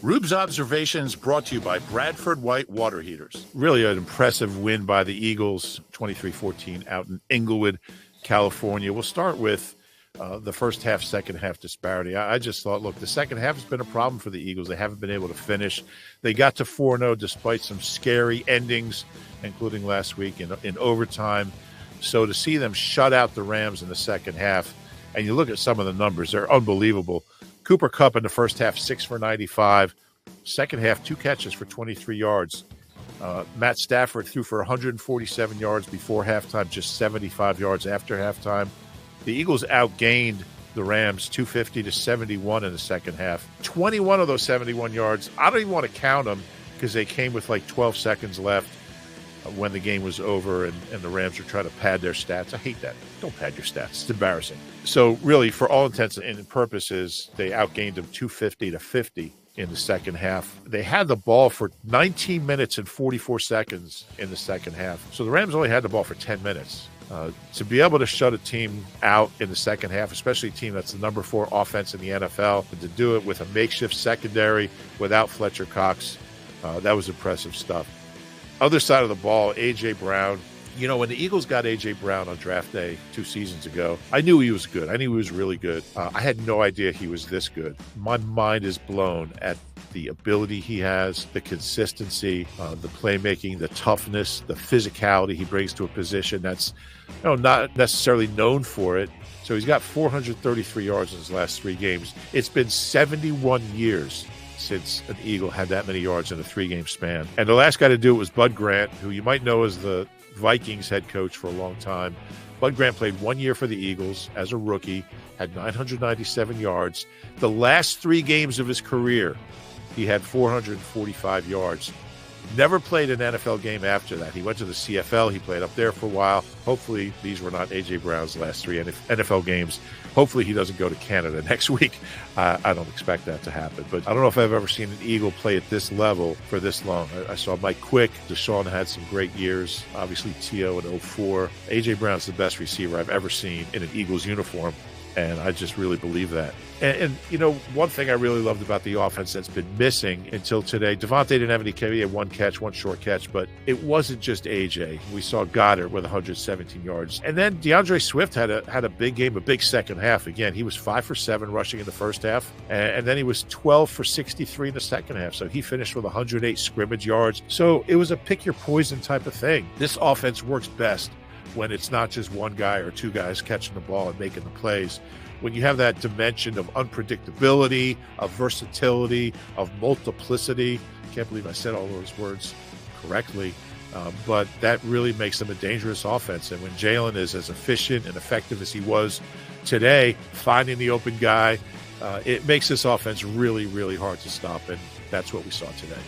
Roob's Observations brought to you by Bradford White Water Heaters. Really an impressive win by the Eagles, 23-14 out in Inglewood, California. We'll start with the first half, second half disparity. I just thought, look, the second half has been a problem for the Eagles. They haven't been able to finish. They got to 4-0 despite some scary endings, including last week in overtime. So to see them shut out the Rams in the second half, and you look at some of the numbers, they're unbelievable. Cooper Kupp in the first half, 6 for 95. Second half, 2 catches for 23 yards. Matt Stafford threw for 147 yards before halftime, just 75 yards after halftime. The Eagles outgained the Rams 250-71 in the second half. 21 of those 71 yards, I don't even want to count them because they came with like 12 seconds left when the game was over, and the Rams were trying to pad their stats. I hate that. Don't pad your stats. It's embarrassing. So really, for all intents and purposes, they outgained them 250-50 in the second half. They had the ball for 19 minutes and 44 seconds in the second half. So the Rams only had the ball for 10 minutes. To be able to shut a team out in the second half, especially a team that's the number 4 offense in the NFL, and to do it with a makeshift secondary without Fletcher Cox, that was impressive stuff. Other side of the ball, A.J. Brown. You know, when the Eagles got A.J. Brown on draft day 2 seasons ago, I knew he was good. I knew he was really good. I had no idea he was this good. My mind is blown at the ability he has, the consistency, the playmaking, the toughness, the physicality he brings to a position that's not necessarily known for it. So he's got 433 yards in his last 3 games. It's been 71 years since an Eagle had that many yards in a 3-game span. And the last guy to do it was Bud Grant, who you might know as the Vikings head coach for a long time. Bud Grant played 1 year for the Eagles as a rookie, had 997 yards. The last 3 games of his career, he had 445 yards. Never played an NFL game after that. He went to the CFL. He played up there for a while. Hopefully, these were not A.J. Brown's last 3 NFL games. Hopefully, he doesn't go to Canada next week. I don't expect that to happen. But I don't know if I've ever seen an Eagle play at this level for this long. I saw Mike Quick. Deshaun had some great years. Obviously, T.O. in 04. A.J. Brown's the best receiver I've ever seen in an Eagles uniform. And I just really believe that. And one thing I really loved about the offense that's been missing until today, Devontae didn't have any catch. He had 1 catch, 1 short catch, but it wasn't just AJ. We saw Goddard with 117 yards. And then DeAndre Swift had a big game, a big second half. Again, he was 5 for 7 rushing in the first half, and then he was 12 for 63 in the second half. So he finished with 108 scrimmage yards. So it was a pick your poison type of thing. This offense works best when it's not just 1 guy or 2 guys catching the ball and making the plays. When you have that dimension of unpredictability, of versatility, of multiplicity, can't believe I said all those words correctly, but that really makes them a dangerous offense. And when Jalen is as efficient and effective as he was today, finding the open guy, it makes this offense really, really hard to stop, and that's what we saw today.